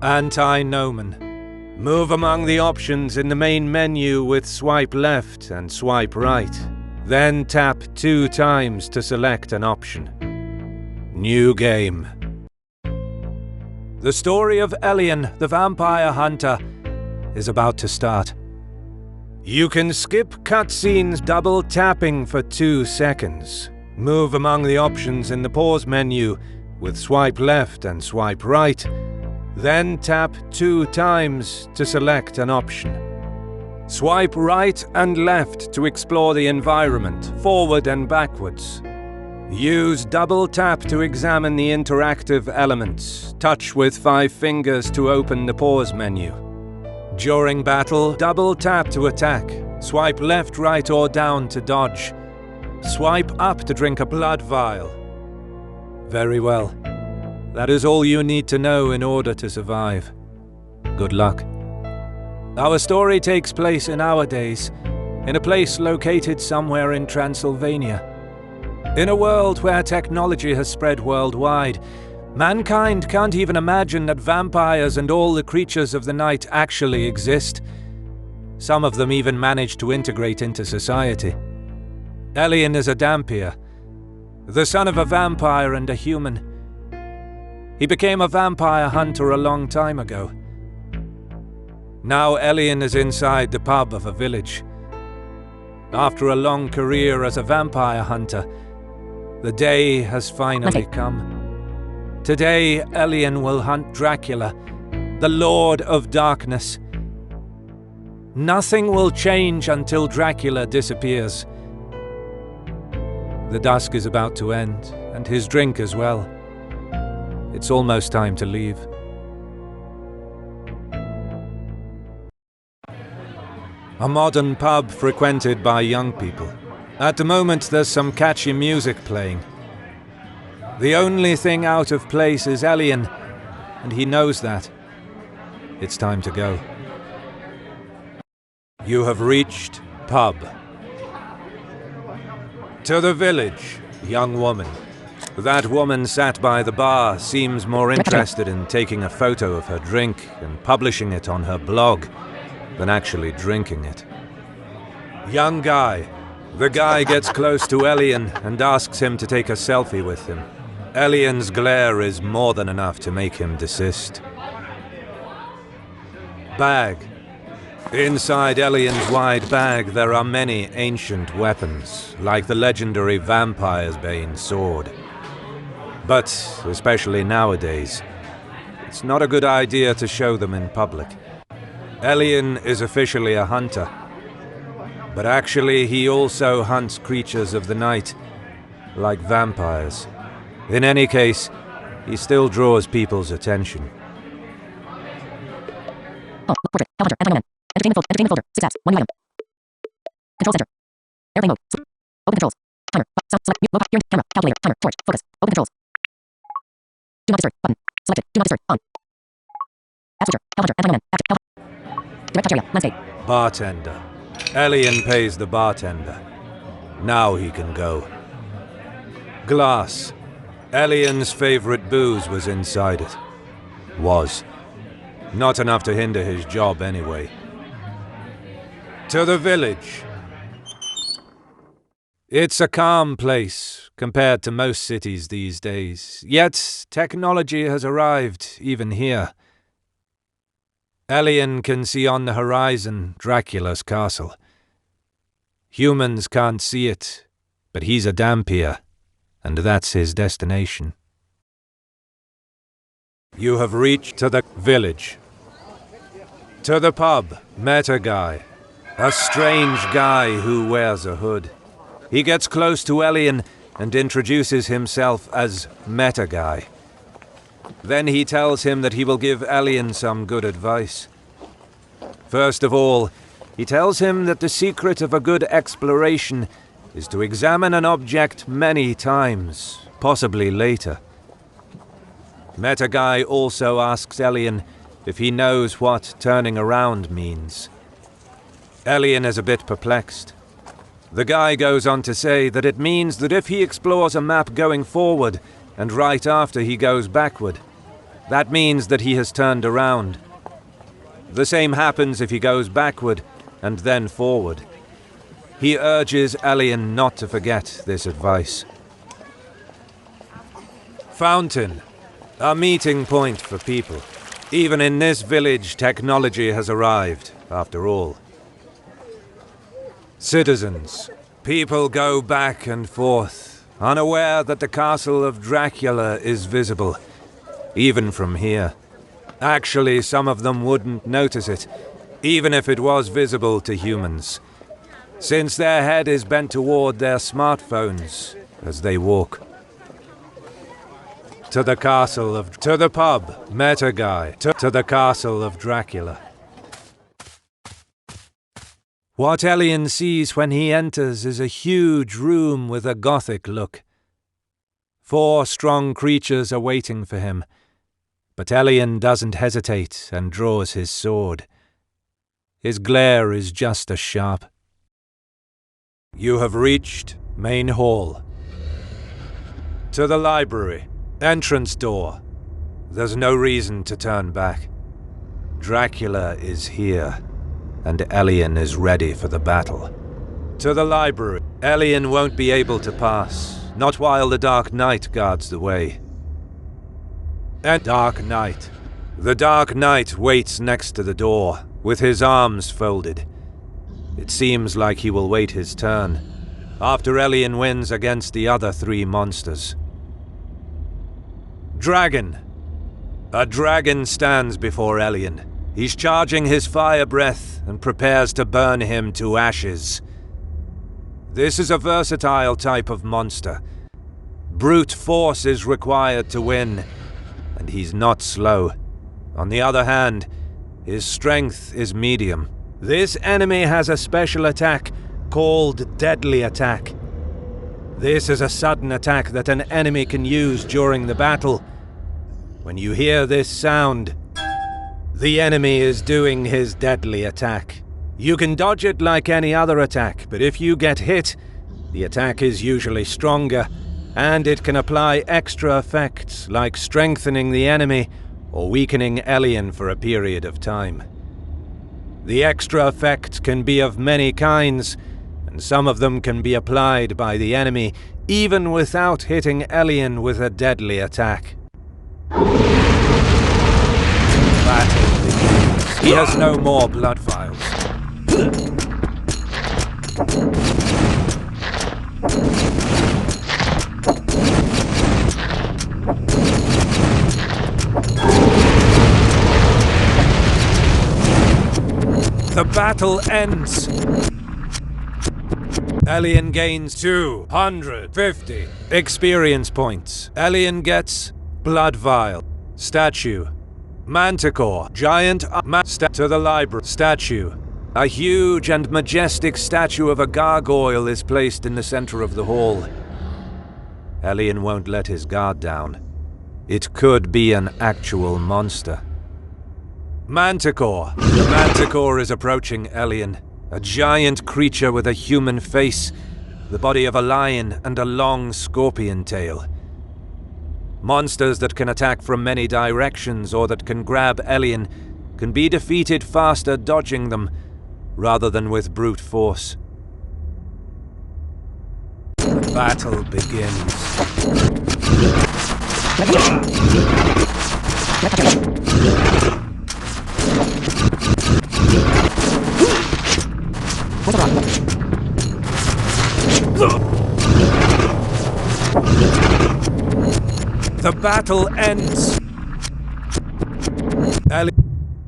Anti-Nomen. Move among the options in the main menu with swipe left and swipe right. Then tap 2 times to select an option. New game. The story of Elian, the vampire hunter, is about to start. You can skip cutscenes double tapping for 2 seconds. Move among the options in the pause menu with swipe left and swipe right. Then tap 2 times to select an option. Swipe right and left to explore the environment, forward and backwards. Use double tap to examine the interactive elements. Touch with 5 fingers to open the pause menu. During battle, double tap to attack. Swipe left, right or down to dodge. Swipe up to drink a blood vial. Very well. That is all you need to know in order to survive. Good luck. Our story takes place in our days, in a place located somewhere in Transylvania. In a world where technology has spread worldwide, mankind can't even imagine that vampires and all the creatures of the night actually exist. Some of them even manage to integrate into society. Elian is a Dhampir, the son of a vampire and a human. He became a vampire hunter a long time ago. Now Elian is inside the pub of a village. After a long career as a vampire hunter, the day has finally come. Today, Elian will hunt Dracula, the Lord of Darkness. Nothing will change until Dracula disappears. The dusk is about to end, and his drink as well. It's almost time to leave. A modern pub frequented by young people. At the moment, there's some catchy music playing. The only thing out of place is Elian, and he knows that. It's time to go. You have reached pub. To the village, young woman. That woman sat by the bar seems more interested in taking a photo of her drink and publishing it on her blog than actually drinking it. Young guy. The guy gets close to Elian and asks him to take a selfie with him. Elian's glare is more than enough to make him desist. Bag. Inside Elian's wide bag there are many ancient weapons, like the legendary vampire's bane sword. But, especially nowadays, it's not a good idea to show them in public. Elian is officially a hunter, but actually he also hunts creatures of the night, like vampires. In any case, he still draws people's attention. Oh, portrait, calendar, entertainment folder, 6 apps, 1 new item. Control center. Airplane mode. Open controls. Timer. Sound, select, mute, mobile, hearing, camera, calculator, timer, torch, focus. Open controls. Do not disturb, button. Selected, do not disturb, on. App switcher, calendar, entertainment, after, direct touch area, landscape. Bartender. Elian pays the bartender. Now he can go. Glass. Elian's favorite booze was inside it. Was. Not enough to hinder his job anyway. To the village. It's a calm place compared to most cities these days, yet technology has arrived even here. Elian can see on the horizon Dracula's castle. Humans can't see it, but he's a Dhampir, and that's his destination. You have reached to the village. To the pub, met a guy. A strange guy who wears a hood. He gets close to Elian and introduces himself as Meta Guy. Then he tells him that he will give Elian some good advice. First of all, he tells him that the secret of a good exploration is to examine an object many times, possibly later. Meta Guy also asks Elian if he knows what turning around means. Elian is a bit perplexed. The guy goes on to say that it means that if he explores a map going forward and right after he goes backward, That means that he has turned around. The same happens if he goes backward and then forward. He urges Elian not to forget this advice. Fountain, a meeting point for people. Even in this village, technology has arrived, after all. Citizens, people go back and forth, unaware that the castle of Dracula is visible, even from here. Actually, some of them wouldn't notice it, even if it was visible to humans, since their head is bent toward their smartphones as they walk. To the pub, met a guy, to the castle of Dracula. What Elian sees when he enters is a huge room with a gothic look. 4 strong creatures are waiting for him, but Elian doesn't hesitate and draws his sword. His glare is just as sharp. You have reached main hall. To the library, entrance door. There's no reason to turn back. Dracula is here, and Elian is ready for the battle. To the library. Elian won't be able to pass, not while the Dark Knight guards the way. And Dark Knight. The Dark Knight waits next to the door, with his arms folded. It seems like he will wait his turn, after Elian wins against the other 3 monsters. Dragon. A dragon stands before Elian. He's charging his fire breath and prepares to burn him to ashes. This is a versatile type of monster. Brute force is required to win, and he's not slow. On the other hand, his strength is medium. This enemy has a special attack called Deadly Attack. This is a sudden attack that an enemy can use during the battle. When you hear this sound, the enemy is doing his deadly attack. You can dodge it like any other attack, but if you get hit, the attack is usually stronger, and it can apply extra effects like strengthening the enemy or weakening Elian for a period of time. The extra effects can be of many kinds, and some of them can be applied by the enemy even without hitting Elian with a deadly attack. Battle begins. He has no more blood vials. The battle ends. Elian gains 250 experience points. Elian gets blood vial, statue, manticore, giant to the library, statue. A huge and majestic statue of a gargoyle is placed in the center of the hall. Elian won't let his guard down. It could be an actual monster. Manticore. The manticore is approaching Elian. A giant creature with a human face, the body of a lion, and a long scorpion tail. Monsters that can attack from many directions or that can grab Elian can be defeated faster dodging them, rather than with brute force. The battle begins. The battle ends.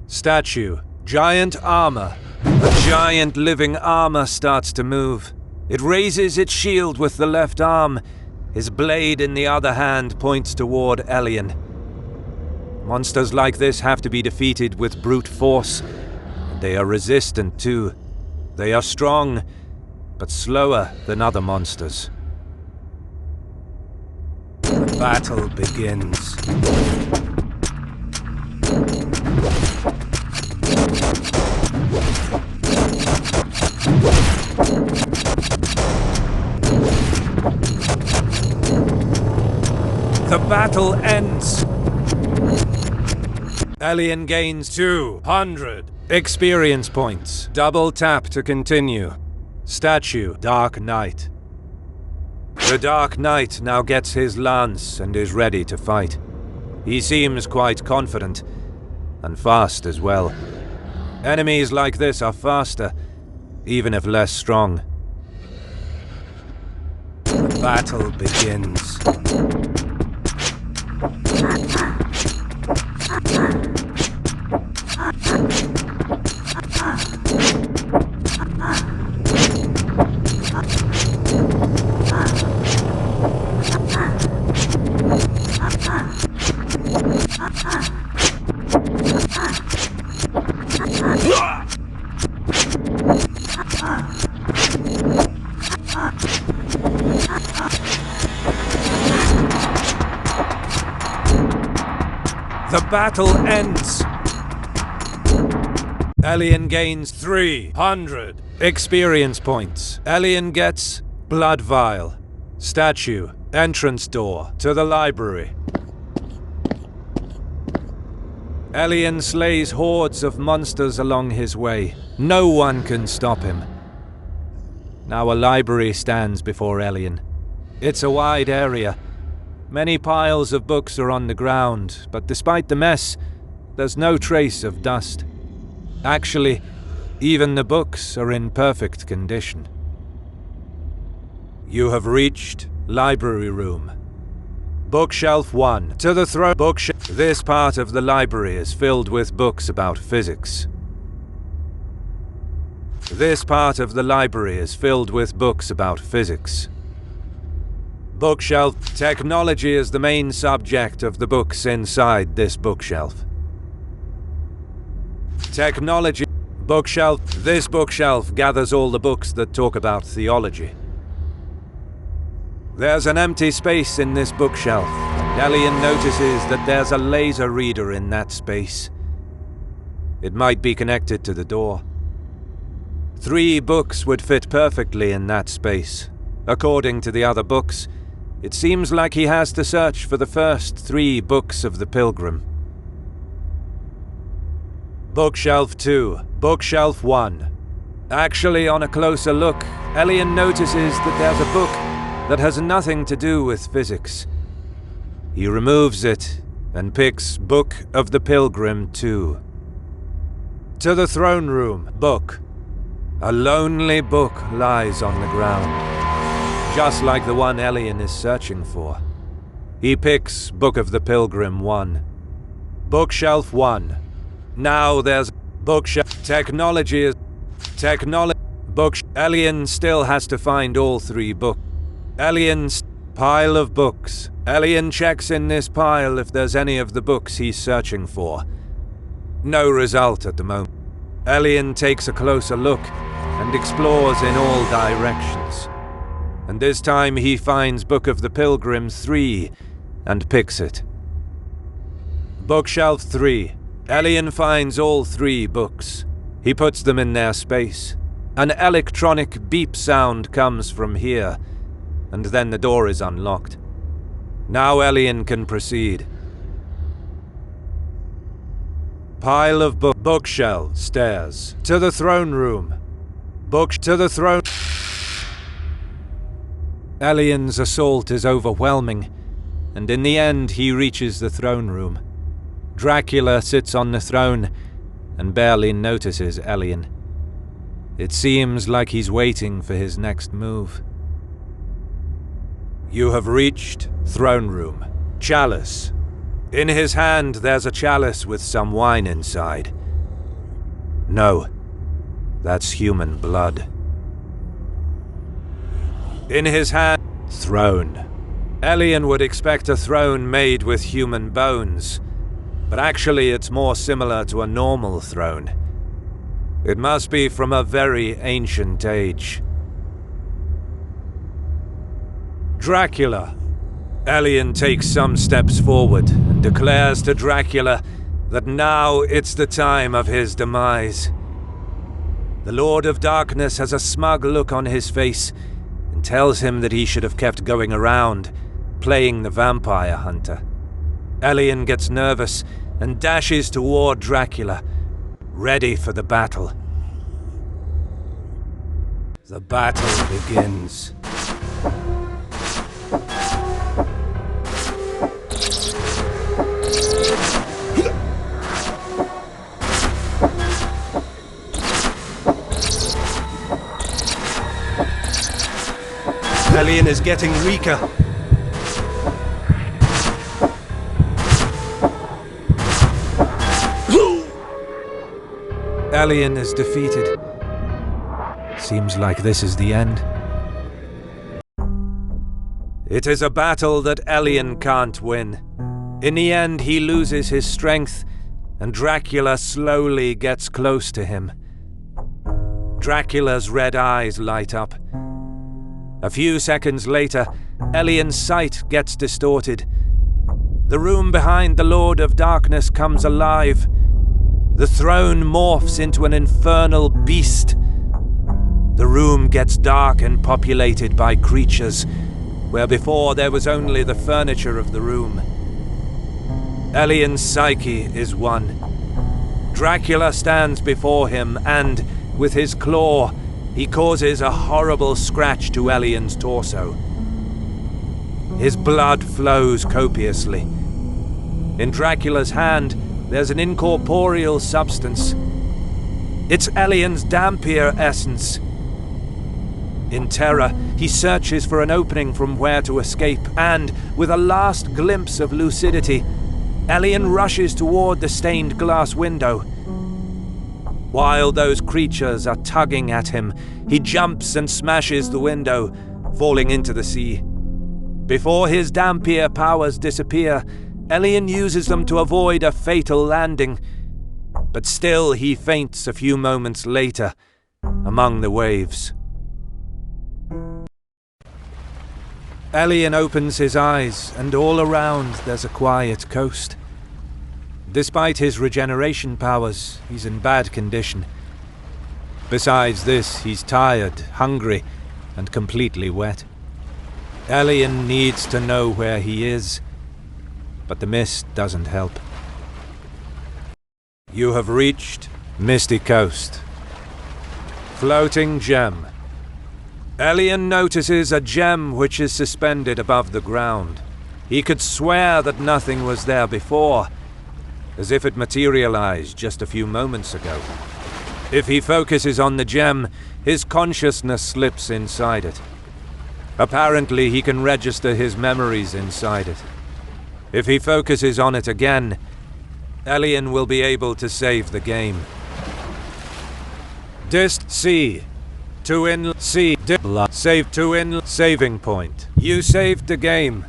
Statue. Giant armor. A giant living armor starts to move. It raises its shield with the left arm. His blade in the other hand points toward Elian. Monsters like this have to be defeated with brute force. They are resistant too. They are strong, but slower than other monsters. The battle begins. The battle ends. Elian gains 200 experience points. Double tap to continue. Statue, Dark Knight. The Dark Knight now gets his lance and is ready to fight. He seems quite confident, and fast as well. Enemies like this are faster, even if less strong. Battle begins. The battle ends. Elian gains 300 experience points. Elian gets Blood Vial. Statue, entrance door to the library. Elian slays hordes of monsters along his way. No one can stop him. Now a library stands before Elian. It's a wide area. Many piles of books are on the ground, but despite the mess, there's no trace of dust. Actually, even the books are in perfect condition. You have reached Library Room. Bookshelf 1. To the throne. Bookshelf. This part of the library is filled with books about physics. This part of the library is filled with books about physics. Bookshelf. Technology is the main subject of the books inside this bookshelf. Technology. Bookshelf. This bookshelf gathers all the books that talk about theology. There's an empty space in this bookshelf, and Elian notices that there's a laser reader in that space. It might be connected to the door. 3 books would fit perfectly in that space. According to the other books, it seems like he has to search for the first 3 books of the Pilgrim. Bookshelf 2. Bookshelf 1. Actually, on a closer look, Elian notices that there's a book that has nothing to do with physics. He removes it and picks Book of the Pilgrim 2. To the throne room. Book. A lonely book lies on the ground, just like the one Elian is searching for. He picks Book of the Pilgrim 1. Bookshelf 1. Now there's bookshelf. Technology is... Elian still has to find all 3 books. Elian's pile of books. Elian checks in this pile if there's any of the books he's searching for. No result at the moment. Elian takes a closer look and explores in all directions. And this time he finds Book of the Pilgrim 3 and picks it. Bookshelf 3. Elian finds all 3 books. He puts them in their space. An electronic beep sound comes from here, and then the door is unlocked. Now Elian can proceed. Pile of bookshelf. Stairs. To the throne room. To the throne. Elian's assault is overwhelming, and in the end he reaches the throne room. Dracula sits on the throne and barely notices Elian. It seems like he's waiting for his next move. You have reached throne room. Chalice. In his hand there's a chalice with some wine inside. No, that's human blood. In his hand, throne. Elian would expect a throne made with human bones, but actually it's more similar to a normal throne. It must be from a very ancient age. Dracula. Elian takes some steps forward and declares to Dracula that now it's the time of his demise. The Lord of Darkness has a smug look on his face and tells him that he should have kept going around, playing the vampire hunter. Elian gets nervous and dashes toward Dracula, ready for the battle. The battle begins. Alien is getting weaker. Alien is defeated. Seems like this is the end. It is a battle that Alien can't win. In the end, he loses his strength, and Dracula slowly gets close to him. Dracula's red eyes light up. A few seconds later, Alien's sight gets distorted. The room behind the Lord of Darkness comes alive. The throne morphs into an infernal beast. The room gets dark and populated by creatures, where before there was only the furniture of the room. Alien's psyche is one. Dracula stands before him and, with his claw, he causes a horrible scratch to Alien's torso. His blood flows copiously. In Dracula's hand, there's an incorporeal substance. It's Alien's Dampier essence. In terror, he searches for an opening from where to escape, and, with a last glimpse of lucidity, Alien rushes toward the stained glass window. While those creatures are tugging at him, he jumps and smashes the window, falling into the sea. Before his Dampier powers disappear, Alien uses them to avoid a fatal landing, but still he faints a few moments later, among the waves. Alien opens his eyes, and all around there's a quiet coast. Despite his regeneration powers, he's in bad condition. Besides this, he's tired, hungry, and completely wet. Alien needs to know where he is, but the mist doesn't help. You have reached Misty Coast. Floating gem. Alien notices a gem which is suspended above the ground. He could swear that nothing was there before, as if it materialized just a few moments ago. If he focuses on the gem, his consciousness slips inside it. Apparently, he can register his memories inside it. If he focuses on it again, Alien will be able to save the game. Dist C. To in C. Save to in saving point. You saved the game.